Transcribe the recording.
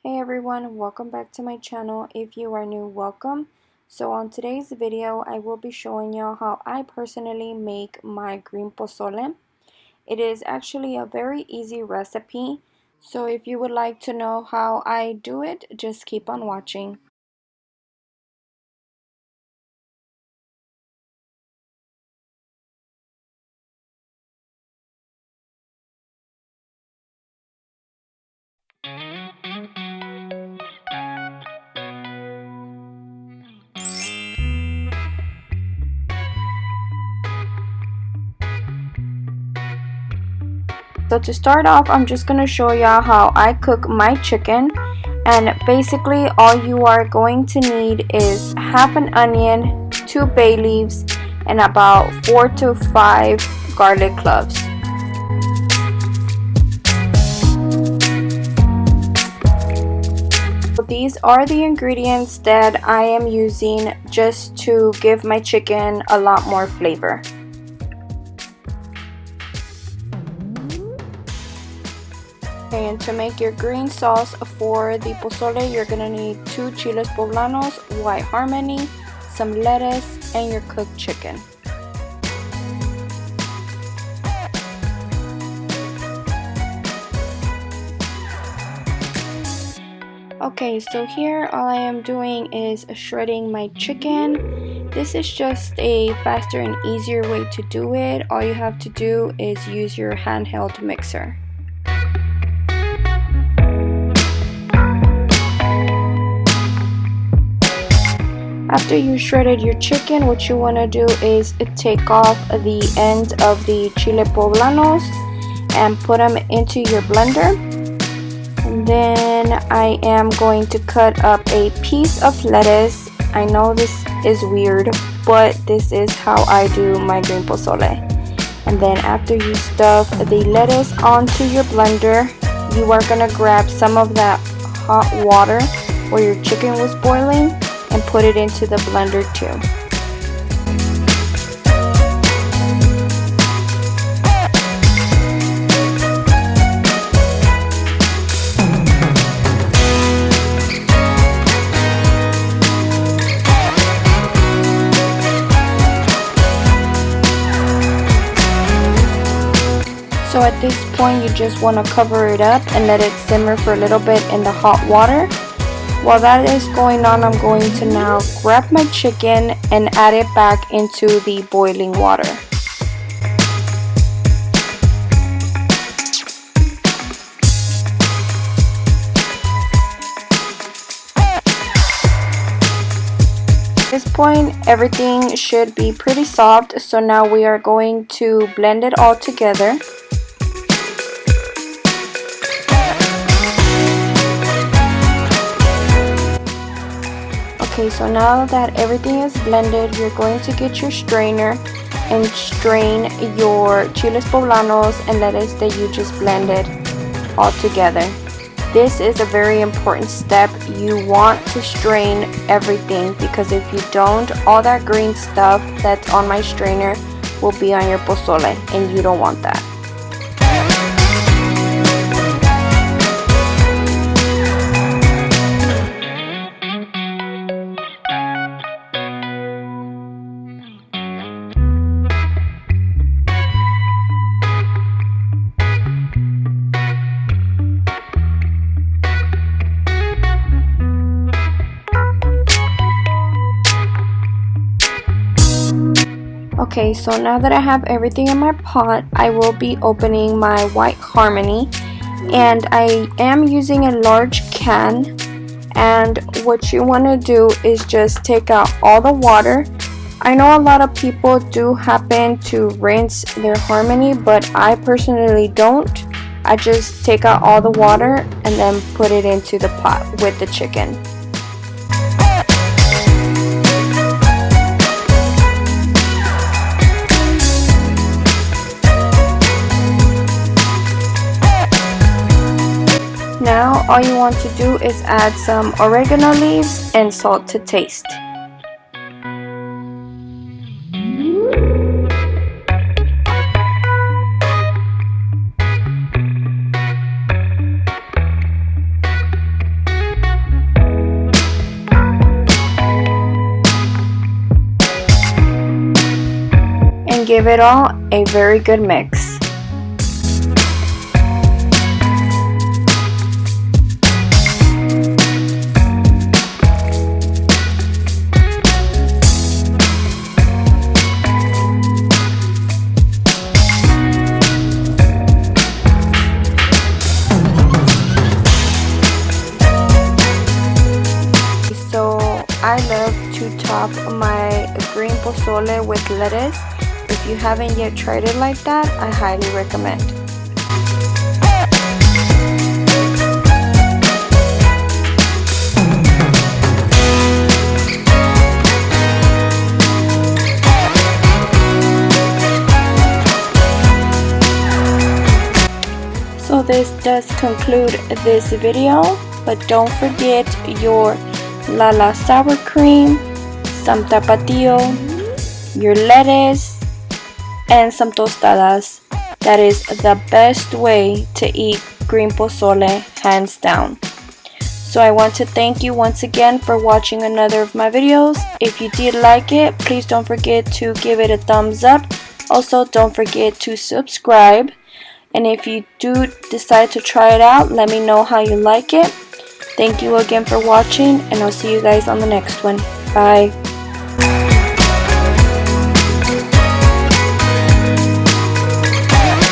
Hey everyone, welcome back to my channel. If you are new, welcome. So on today's video, I will be showing you how I personally make my green pozole. It is actually a very easy recipe. So if you would like to know how I do it, just keep on watching. So to start off, I'm just going to show you how I cook my chicken. And basically all you are going to need is half an onion, 2 bay leaves, and about 4 to 5 garlic cloves. So these are the ingredients that I am using just to give my chicken a lot more flavor. Okay, and to make your green sauce for the pozole, you're gonna need 2 chiles poblanos, white harmony, some lettuce, and your cooked chicken. Okay, so here all I am doing is shredding my chicken. This is just a faster and easier way to do it. All you have to do is use your handheld mixer. After you shredded your chicken, what you want to do is take off the end of the chile poblanos and put them into your blender. And then I am going to cut up a piece of lettuce. I know this is weird, but this is how I do my green pozole. And then after you stuff the lettuce onto your blender, you are going to grab some of that hot water where your chicken was boiling and put it into the blender too. So at this point you just want to cover it up and let it simmer for a little bit in the hot water. While that is going on, I'm going to now grab my chicken and add it back into the boiling water. At this point, everything should be pretty soft, so now we are going to blend it all together. Okay, so now that everything is blended, you're going to get your strainer and strain your chiles poblanos and lettuce that you just blended all together. This is a very important step. You want to strain everything because if you don't, all that green stuff that's on my strainer will be on your pozole and you don't want that. Okay, so now that I have everything in my pot, I will be opening my white harmony, and I am using a large can. And what you want to do is just take out all the water. I know a lot of people do happen to rinse their harmony, but I personally don't. I just take out all the water and then put it into the pot with the chicken. Now all you want to do is add some oregano leaves and salt to taste. give it all a very good mix. I love to top my green pozole with lettuce. If you haven't yet tried it like that, I highly recommend. So this does conclude this video, but don't forget your lala sour cream, some tapatio, your lettuce, and some tostadas. That is the best way to eat green pozole, hands down. So I want to thank you once again for watching another of my videos. If you did like it, please don't forget to give it a thumbs up. Also, don't forget to subscribe. And if you do decide to try it out, let me know how you like it. Thank you again for watching, and I'll see you guys on the next one. Bye.